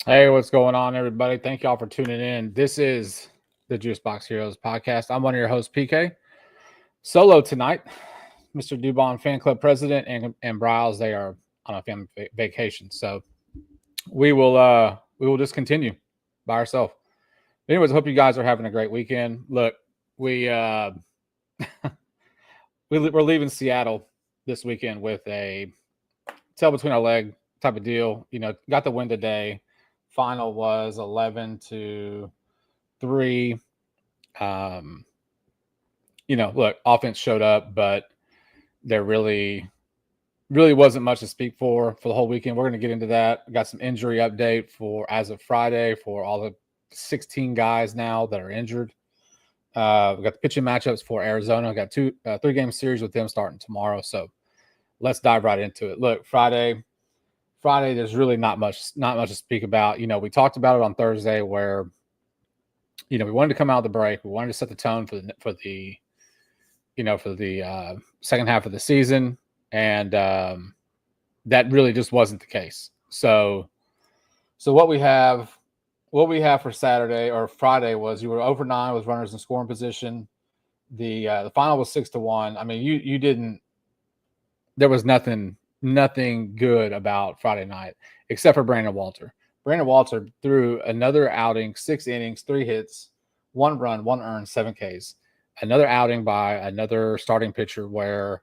Hey, what's going on, everybody? Thank y'all for tuning in. This is the Juice Box Heroes podcast. I'm one of your hosts, PK. Solo tonight, Mr. Dubon Fan Club President and Bryles. They are on a family vacation, so we will just continue by ourselves. Anyways, I hope you guys are having a great weekend. Look, we we're leaving Seattle this weekend with a tail between our leg type of deal. Got the win today. Final was 11-3. Um, look, offense showed up, but there really wasn't much to speak for the whole weekend. We're going to get into that. We got some injury update for as of Friday for all the 16 guys now that are injured. We got the pitching matchups for Arizona. We got 3-game series with them starting tomorrow. So let's dive right into it. Look, Friday, there's really not much to speak about. We talked about it on Thursday where, we wanted to come out of the break. We wanted to set the tone for the second half of the season. And that really just wasn't the case. So what we have for Saturday or Friday was you were over 9 with runners in scoring position. The final was 6-1. I mean, you didn't. There was nothing good about Friday night except for Brandon Walter. Brandon Walter threw another outing, 6 innings, 3 hits, 1 run, 1 earned, 7 Ks. Another outing by another starting pitcher where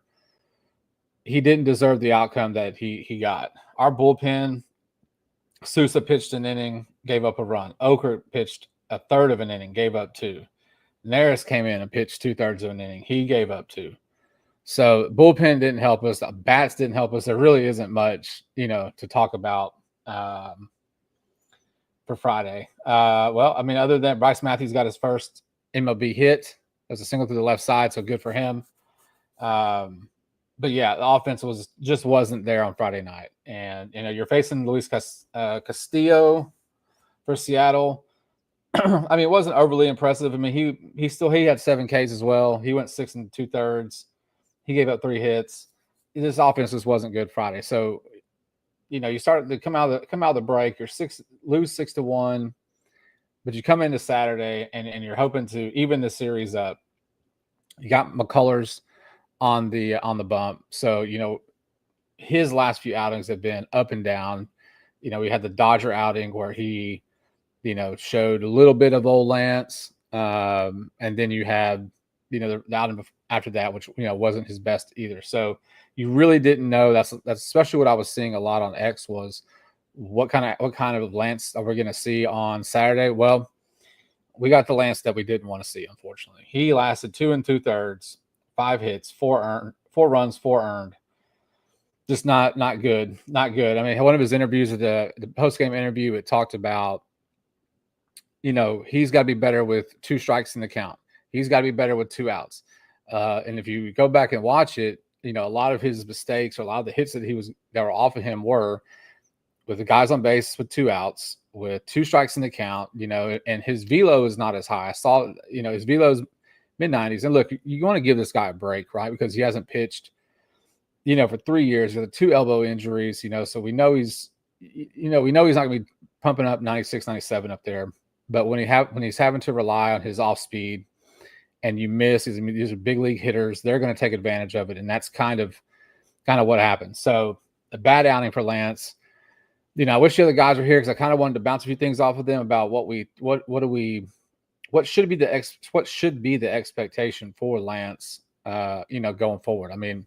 he didn't deserve the outcome that he got. Our bullpen, Sousa pitched an inning, gave up a run. Okert pitched a third of an inning, gave up 2. Neris came in and pitched 2/3 of an inning. He gave up 2. So bullpen didn't help us. The bats didn't help us. There really isn't much, to talk about for Friday. Other than Bryce Matthews got his first MLB hit. It was a single through the left side, so good for him. But yeah, the offense wasn't there on Friday night. And, you're facing Luis Castillo for Seattle. I mean, it wasn't overly impressive. I mean, he had 7 Ks as well. He went 6 2/3. He gave up 3 hits. This offense just wasn't good Friday. So, you started to come out of the break. Lose 6-1, but you come into Saturday and you're hoping to even the series up. You got McCullers on the bump. So, his last few outings have been up and down. We had the Dodger outing where he, showed a little bit of old Lance. And then you had, the outing after that, which, wasn't his best either. So you really didn't know. That's especially what I was seeing a lot on X was what kind of Lance are we going to see on Saturday? Well, we got the Lance that we didn't want to see, unfortunately. He lasted 2 2/3, 5 hits, 4 runs, 4 earned. Just not good. Not good. I mean, one of his interviews at the post-game interview, it talked about, he's got to be better with 2 strikes in the count. He's got to be better with 2 outs. And if you go back and watch it, a lot of his mistakes or a lot of the hits that were off of him were with the guys on base with 2 outs, with 2 strikes in the count, and his velo is not as high. I saw, his velo's mid-90s. And look, you want to give this guy a break, right? Because he hasn't pitched, for 3 years with 2 elbow injuries, so we know he's not going to be pumping up 96, 97 up there. But when he's having to rely on his off speed and you miss, these are big league hitters, they're going to take advantage of it. And that's kind of what happened. So a bad outing for Lance. I wish the other guys were here because I kind of wanted to bounce a few things off of them about what should be the expectation for Lance, going forward. I mean,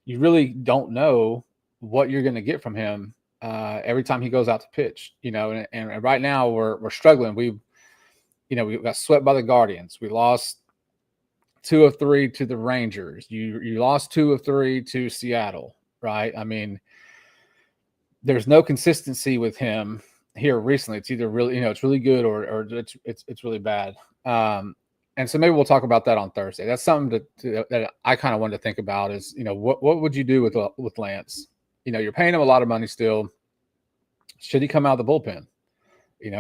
you really don't know what you're going to get from him every time he goes out to pitch, and right now we're struggling. We got swept by the Guardians. We lost 2 of 3 to the Rangers. You lost 2 of 3 to Seattle, right? I mean, there's no consistency with him here recently. It's either really, it's really good or it's really bad. And so maybe we'll talk about that on Thursday. That's something that I kind of wanted to think about is, what would you do with Lance? You're paying him a lot of money still. Should he come out of the bullpen?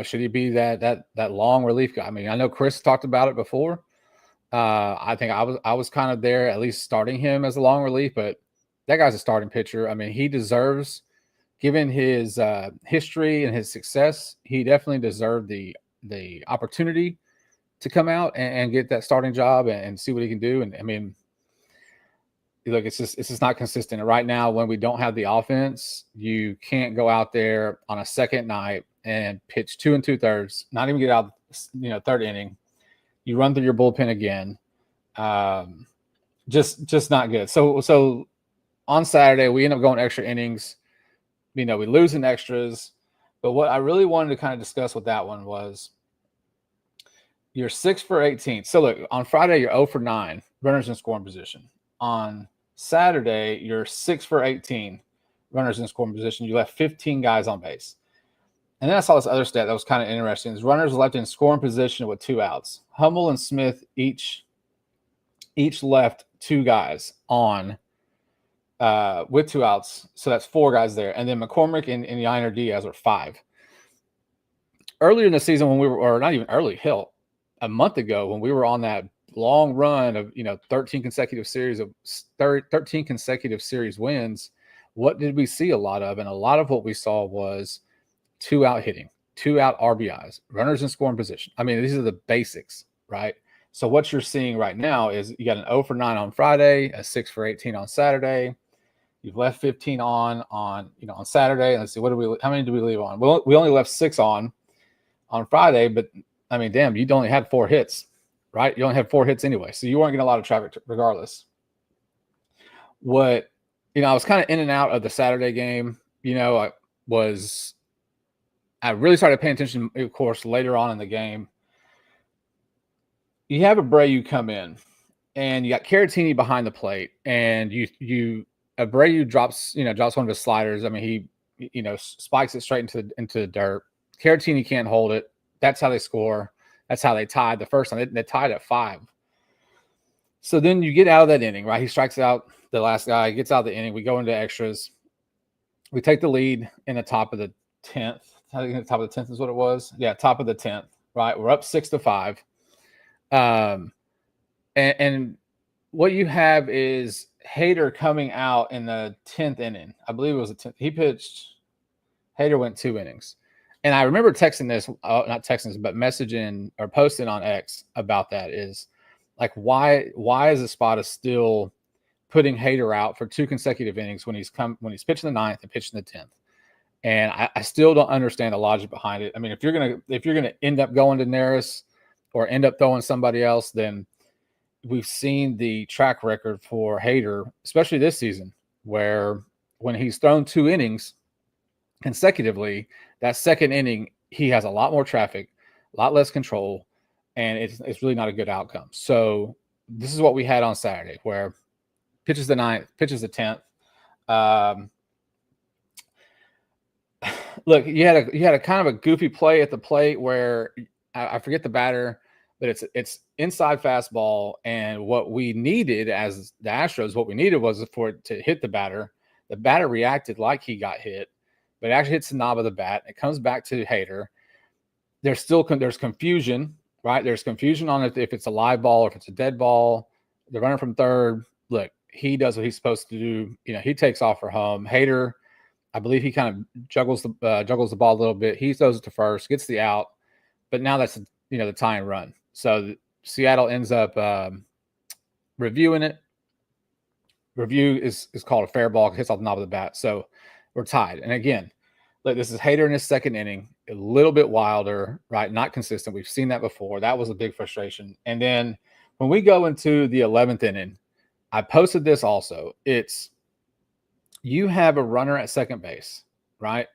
Should he be that long relief guy? I mean, I know Chris talked about it before. I think I was kind of there, at least starting him as a long relief, but that guy's a starting pitcher. I mean, he deserves given his history and his success, he definitely deserved the opportunity to come out and get that starting job and see what he can do. And I mean, look, it's just not consistent. And right now, when we don't have the offense, you can't go out there on a second night and pitch 2 2/3, not even get out, third inning. You run through your bullpen again. Just not good. So on Saturday, we end up going extra innings. We lose in extras. But what I really wanted to kind of discuss with that one was you're 6 for 18. So look, on Friday, you're 0 for 9, runners in scoring position. On Saturday, you're 6 for 18, runners in scoring position. You left 15 guys on base. And then I saw this other stat that was kind of interesting. Is runners left in scoring position with 2 outs. Hummel and Smith each left 2 guys on with 2 outs. So that's 4 guys there. And then McCormick and Yainer Diaz are 5. Earlier in the season when we were, or not even early, hell, a month ago when we were on that long run of 13 consecutive series wins, what did we see a lot of? And a lot of what we saw was 2 out hitting, 2 out RBIs, runners in scoring position. I mean, these are the basics, right? So what you're seeing right now is you got an 0 for 9 on Friday, a 6 for 18 on Saturday. You've left 15 on Saturday. Let's see, how many do we leave on? Well, we only left 6 on Friday, but I mean, damn, you only had 4 hits, right? You only had 4 hits anyway, so you weren't getting a lot of traffic regardless. What, I was kind of in and out of the Saturday game. I really started paying attention, of course, later on in the game. You have Abreu come in, and you got Caratini behind the plate, and Abreu drops one of his sliders. I mean, he spikes it straight into the dirt. Caratini can't hold it. That's how they score. That's how they tied the first time. They tied at 5. So then you get out of that inning, right? He strikes out the last guy, gets out of the inning. We go into extras. We take the lead in the top of the 10th. I think the top of the 10th is what it was. Yeah, top of the 10th, right? We're up 6-5. And what you have is Hader coming out in the 10th inning. I believe it was the 10th. Hader went 2 innings. And I remember texting this, not texting this, but messaging or posting on X about that is like, why is Espada still putting Hader out for 2 consecutive innings when he's pitching the 9th and pitching the 10th? And I still don't understand the logic behind it. I mean, if you're gonna end up going to Neris or end up throwing somebody else, then we've seen the track record for Hader, especially this season, where when he's thrown 2 innings consecutively, that second inning, he has a lot more traffic, a lot less control, and it's really not a good outcome. So this is what we had on Saturday, where pitches the 9th, pitches the 10th. Look, you had a kind of a goofy play at the plate where I forget the batter, but it's inside fastball. And what we needed as the Astros, was for it to hit the batter. The batter reacted like he got hit, but it actually hits the knob of the bat. It comes back to Hader. There's confusion, right? There's confusion on if it's a live ball or if it's a dead ball. The runner from third, look, he does what he's supposed to do. He takes off for home. Hader, I believe he kind of juggles the ball a little bit. He throws it to first, gets the out, but now that's the tying run. So Seattle ends up reviewing it. Review is called a fair ball, hits off the knob of the bat. So we're tied. And again, look, this is Hader in his second inning, a little bit wilder, right? Not consistent. We've seen that before. That was a big frustration. And then when we go into the 11th inning, I posted this also. You have a runner at second base, right?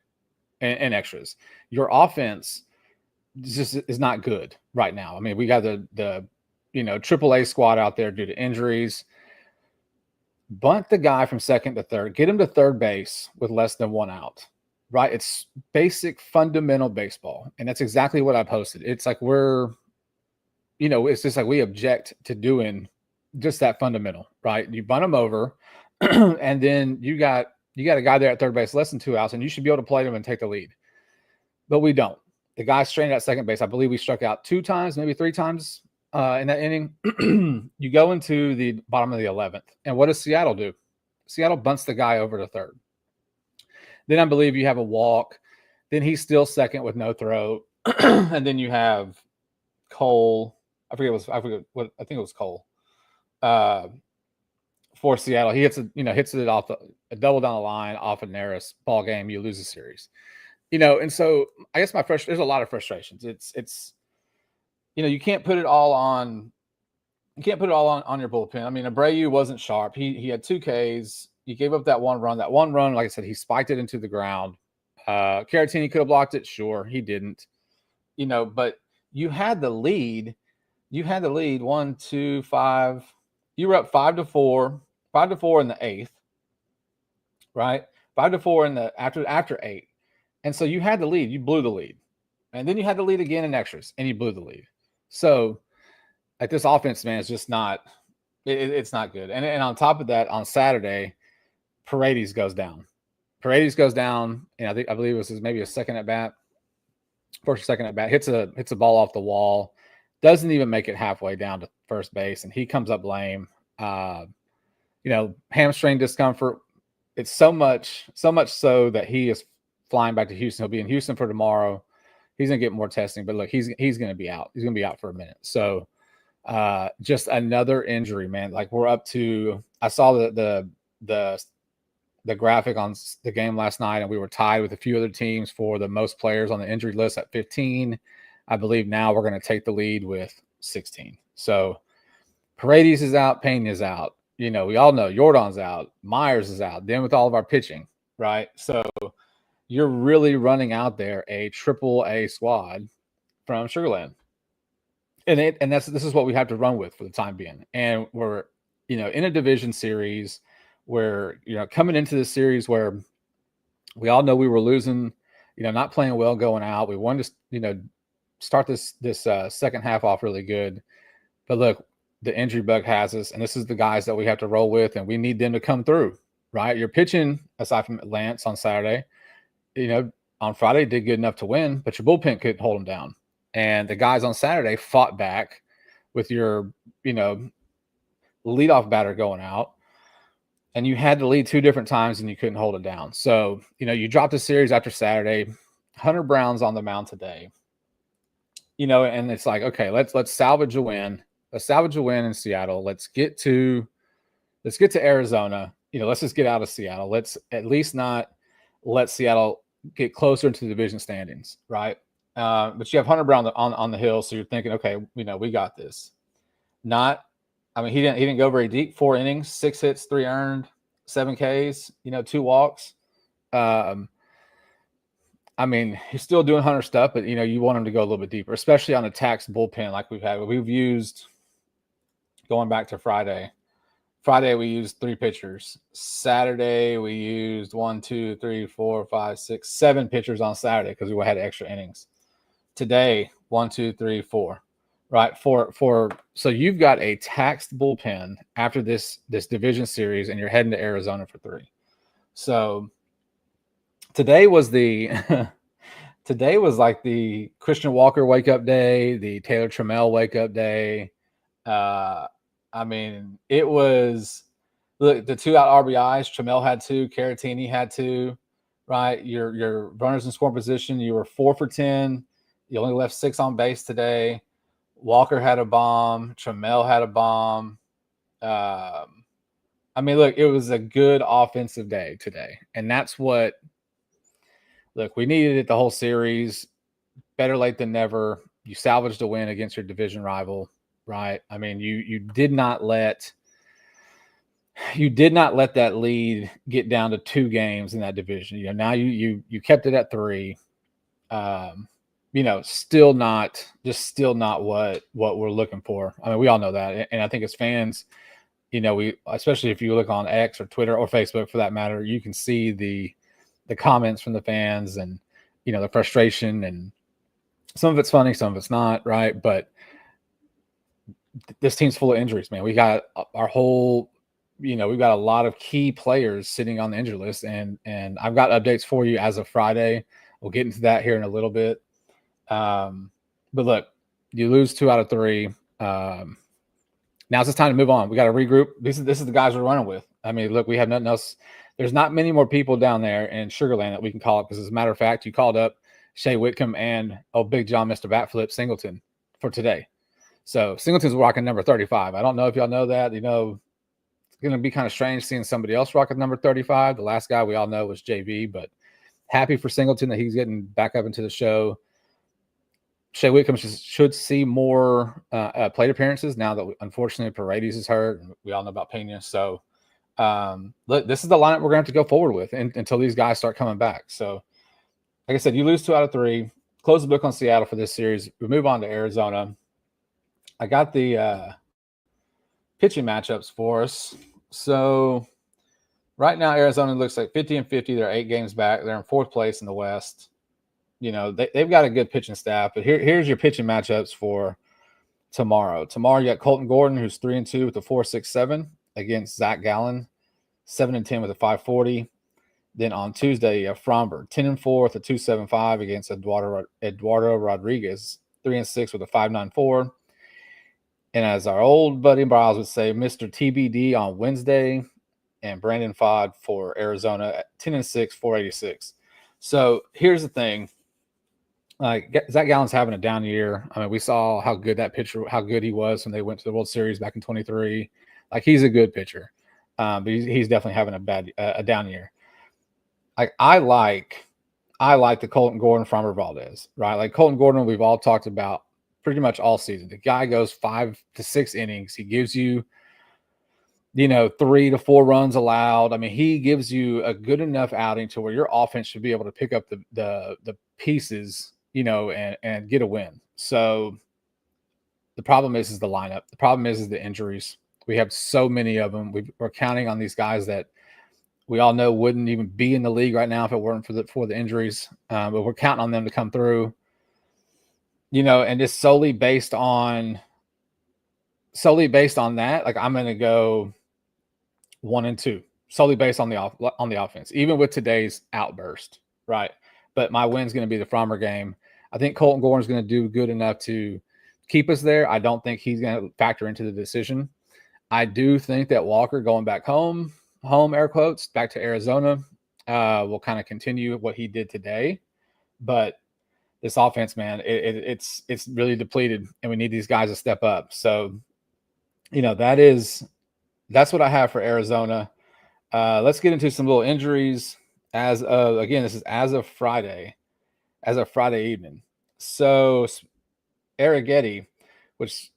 And extras. Your offense just is not good right now. I mean, we got the AAA squad out there due to injuries. Bunt the guy from second to third. Get him to third base with less than 1 out, right? It's basic fundamental baseball. And that's exactly what I posted. It's like it's just like we object to doing just that fundamental, right? You bunt them over, and then you got a guy there at third base, less than 2 outs, and you should be able to play them and take the lead. But we don't. The guy stranded at second base. I believe we struck out 2 times, maybe 3 times in that inning. You go into the bottom of the 11th, and what does Seattle do? Seattle bunts the guy over to third. Then I believe you have a walk. Then he's still second with no throw. And then you have Cole. I think it was Cole. For Seattle, he hits it off a double down the line off a Naris ball game. You lose the series, and so I guess there's a lot of frustrations. It's you can't put it all on. You can't put it all on your bullpen. I mean, Abreu wasn't sharp. He had 2 Ks. You gave up that one run. That one run, like I said, he spiked it into the ground. Caratini could have blocked it. Sure, he didn't. But you had the lead. You had the lead 1, 2, 5. You were up 5-4. 5-4 in the 8th, right? 5-4 in the after 8. And so you had the lead. You blew the lead. And then you had the lead again in extras, and you blew the lead. So like this offense, man, is just not it's not good. And on top of that, on Saturday, Paredes goes down. And I believe it was maybe a second at bat. First or second at bat, hits a ball off the wall, doesn't even make it halfway down to first base, and he comes up lame. Hamstring discomfort. It's so much so that he is flying back to Houston. He'll be in Houston for tomorrow. He's gonna get more testing, but look, he's gonna be out. He's gonna be out for a minute. So just another injury, man. Like we're up to. I saw the graphic on the game last night, and we were tied with a few other teams for the most players on the injury list at 15. I believe now we're going to take the lead with 16. So Paredes is out, Pena is out. We all know Jordan's out, Myers is out. Then with all of our pitching, right? So you're really running out there a AAA squad from Sugarland, and this is what we have to run with for the time being. And we're in a division series where coming into this series where we all know we were losing, not playing well going out. We wanted to start this second half off really good, but look, the injury bug has us, and this is the guys that we have to roll with, and we need them to come through, right? You're pitching, aside from Lance on Saturday, on Friday did good enough to win, but your bullpen couldn't hold them down. And the guys on Saturday fought back with your, leadoff batter going out, and you had to lead 2 different times and you couldn't hold it down. So, you dropped the series after Saturday. Hunter Brown's on the mound today, and it's like, okay, let's salvage a win. Let's salvage a win in Seattle. Let's get to Arizona. Let's just get out of Seattle. Let's at least not let Seattle get closer into the division standings, right? But you have Hunter Brown on the hill, so you're thinking, okay, we got this. He didn't go very deep. 4 innings, 6 hits, 3 earned, 7 Ks, 2 walks. He's still doing Hunter stuff, but you want him to go a little bit deeper, especially on a taxed bullpen like we've had. We've used, going back to Friday, we used 3 pitchers. Saturday we used 1, 2, 3, 4, 5, 6, 7 pitchers on Saturday because we had extra innings. Today, 1, 2, 3, 4. Right, so you've got a taxed bullpen after this division series, and you're heading to Arizona for 3. So today was like the Christian Walker wake up day, the Taylor Trammell wake up day. It was the 2 out RBIs. Trammell had 2, Caratini had 2. Right, your runners in scoring position. You were 4 for 10. You only left 6 on base today. Walker had a bomb. Trammell had a bomb. Look, it was a good offensive day today. And that's what, look, we needed it the whole series. Better late than never. You salvaged a win against your division rival, right? You did not let that lead get down to 2 games in that division. Now you kept it at 3. Still not what we're looking for. We all know that. And I think as fans, especially if you look on X or Twitter or Facebook for that matter, you can see the comments from the fans and, the frustration, and some of it's funny, some of it's not, right? But this team's full of injuries, man. We got our whole, we've got a lot of key players sitting on the injury list, and I've got updates for you as of Friday. We'll get into that here in a little bit. But look, you lose 2 out of 3. Now's the time to move on. We got to regroup. This is the guys we're running with. I mean, look, we have nothing else. There's not many more people down there in Sugarland that we can call up because, as a matter of fact, you called up Shea Whitcomb and Big John Mr. Batflip Singleton for today. So Singleton's rocking number 35. I don't know if y'all know that. You know, it's going to be kind of strange seeing somebody else rocking number 35. The last guy we all know was JV, but happy for Singleton that he's getting back up into the show. Shea Whitcomb should see more plate appearances now that, unfortunately, Paredes is hurt. And we all know about Pena. So, look, this is the lineup we're going to have to go forward with until these guys start coming back. So, like I said, you lose 2 out of 3. Close the book on Seattle for this series. We move on to Arizona. I got the pitching matchups for us. So, right now, Arizona looks like 50-50. They're 8 games back. They're in 4th place in the West. You know, they've got a good pitching staff, but here's your pitching matchups for tomorrow. Tomorrow, you got Colton Gordon, who's 3-2 with a 4.67 against Zach Gallen, 7-10 with a 5.40. Then on Tuesday, you have Fromberg, 10-4 with a 2.75 against Eduardo Rodriguez, 3-6 with a 5.94. And as our old buddy Bryles would say, Mr. TBD on Wednesday, and Brandon Fod for Arizona at 10-6, 4.86. So here's the thing. Like, Zach Gallen's having a down year. I mean, we saw how good he was when they went to the World Series back in 23. Like, he's a good pitcher, but he's definitely having a down year. Like, I like the Colton Gordon from Valdez, right? Like, Colton Gordon, we've all talked about pretty much all season. The guy goes 5 to 6 innings. He gives you, 3 to 4 runs allowed. I mean, he gives you a good enough outing to where your offense should be able to pick up the pieces, and get a win. So the problem is the lineup. The problem is the injuries. We have so many of them. We're counting on these guys that we all know wouldn't even be in the league right now if it weren't for the injuries. But we're counting on them to come through, and just solely based on that. Like, I'm going to go 1-2 solely based on the offense, even with today's outburst, right? But my win's going to be the Frommer game. I think Colton Gordon's going to do good enough to keep us there. I don't think he's going to factor into the decision. I do think that Walker going back home, air quotes, back to Arizona, will kind of continue what he did today. But this offense, man, it's really depleted, and we need these guys to step up. So, that's what I have for Arizona. Let's get into some little injuries. This is as of Friday evening. So Arrighetti, which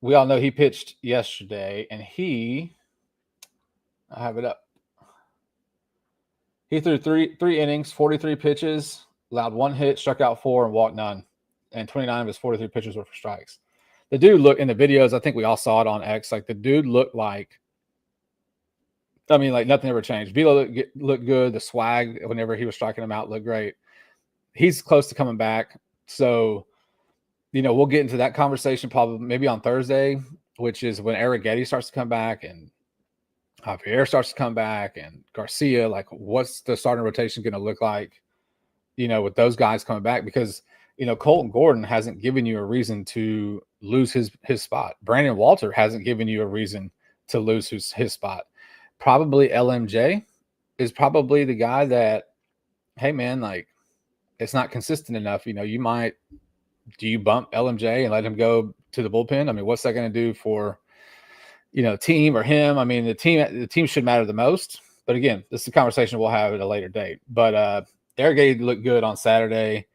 we all know he pitched yesterday, and I have it up. He threw three innings, 43 pitches, allowed 1 hit, struck out 4, and walked none. And 29 of his 43 pitches were for strikes. The dude looked in the videos. I think we all saw it on X. Like, the dude looked like, like nothing ever changed. Velo looked good. The swag, whenever he was striking him out, looked great. He's close to coming back. So, we'll get into that conversation probably maybe on Thursday, which is when Arrighetti starts to come back and Javier starts to come back and Garcia. Like, what's the starting rotation going to look like, with those guys coming back? Because, Colton Gordon hasn't given you a reason to lose his spot. Brandon Walter hasn't given you a reason to lose his spot. Probably LMJ is probably the guy that, hey, man, like, it's not consistent enough. Do you bump LMJ and let him go to the bullpen? I mean, what's that going to do for, team or him? I mean, the team should matter the most. But again, this is a conversation we'll have at a later date. But Arrighetti looked good on Saturday.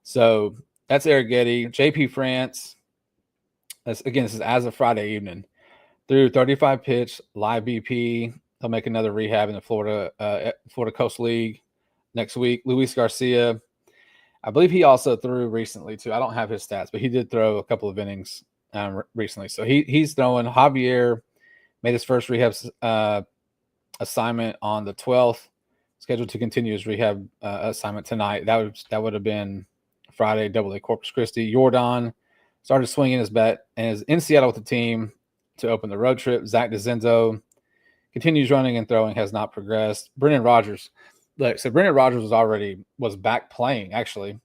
So that's Arrighetti. JP France, this is as of Friday evening, through 35 pitch, live BP. He'll make another rehab in the Florida Coast League next week. Luis Garcia, I believe he also threw recently too. I don't have his stats, but he did throw a couple of innings recently. So he's throwing. Javier made his first rehab assignment on the 12th, scheduled to continue his rehab assignment tonight. That would have been Friday, Double-A Corpus Christi. Jordan started swinging his bat and is in Seattle with the team to open the road trip. Zach DeZenzo continues running and throwing, has not progressed. Brendan Rodgers. So Brendan Rodgers was back playing, actually,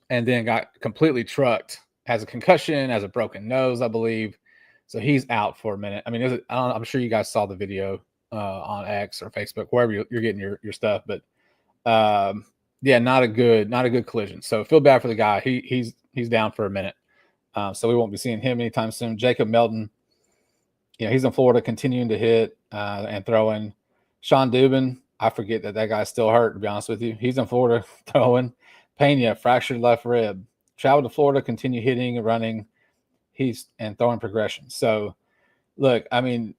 and then got completely trucked. Has a concussion, has a broken nose, I believe. So he's out for a minute. I mean, I'm sure you guys saw the video on X or Facebook, wherever you're getting your stuff. But yeah, not a good collision. So feel bad for the guy. He's down for a minute. So we won't be seeing him anytime soon. Jacob Melton, he's in Florida, continuing to hit and throwing. Sean Dubin, I forget that guy's still hurt, to be honest with you. He's in Florida throwing. Pena, fractured left rib. Traveled to Florida, continue hitting and running. And throwing progression. So, look, I mean,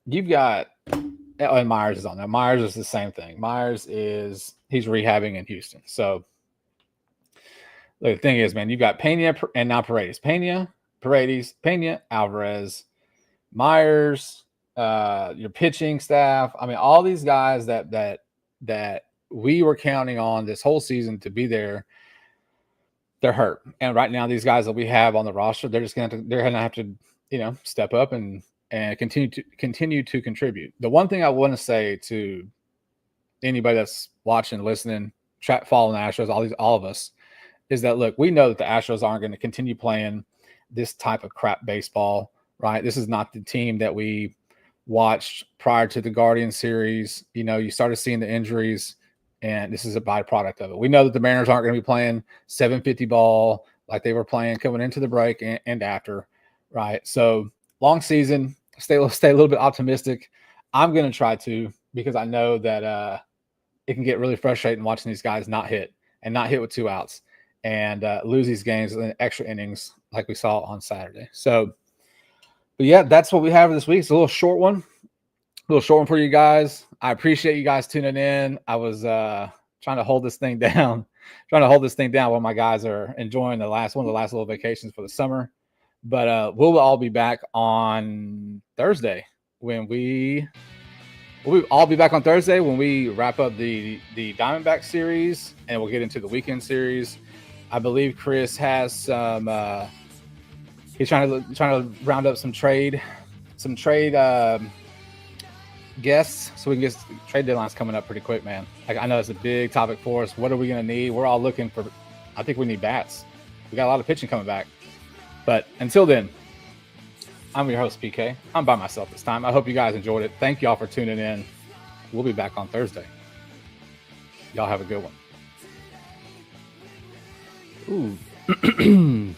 you've got and Myers is on there. Myers is the same thing. He's rehabbing in Houston. So, look, the thing is, man, you've got Pena and now Paredes. Pena, Alvarez, Myers, your pitching staff. I mean, all these guys that we were counting on this whole season to be there, they're hurt. And right now, these guys that we have on the roster, they're gonna have to step up and continue to contribute. The one thing I want to say to anybody that's watching, listening, following the Astros, all of us, is that, look, we know that the Astros aren't going to continue playing this type of crap baseball, right? This is not the team that we watched prior to the Guardian series. You started seeing the injuries, and this is a byproduct of it. We know that the Mariners aren't going to be playing 750 ball like they were playing coming into the break and after, right? So long season, stay a little bit optimistic. I'm going to try to, because I know that it can get really frustrating watching these guys not hit with 2 outs and lose these games in extra innings like we saw on Saturday. So, but yeah, that's what we have this week. It's a little short one for you guys. I appreciate you guys tuning in. I was trying to hold this thing down while my guys are enjoying one of the last little vacations for the summer. But we'll all be back on Thursday when we'll all be back on Thursday when we wrap up the Diamondback series, and we'll get into the weekend series. I believe Chris has some. He's trying to round up some trade guests, so we can get trade deadlines coming up pretty quick, man. I know it's a big topic for us. What are we going to need? We're all looking for. I think we need bats. We got a lot of pitching coming back. But until then, I'm your host, PK. I'm by myself this time. I hope you guys enjoyed it. Thank y'all for tuning in. We'll be back on Thursday. Y'all have a good one. Ooh.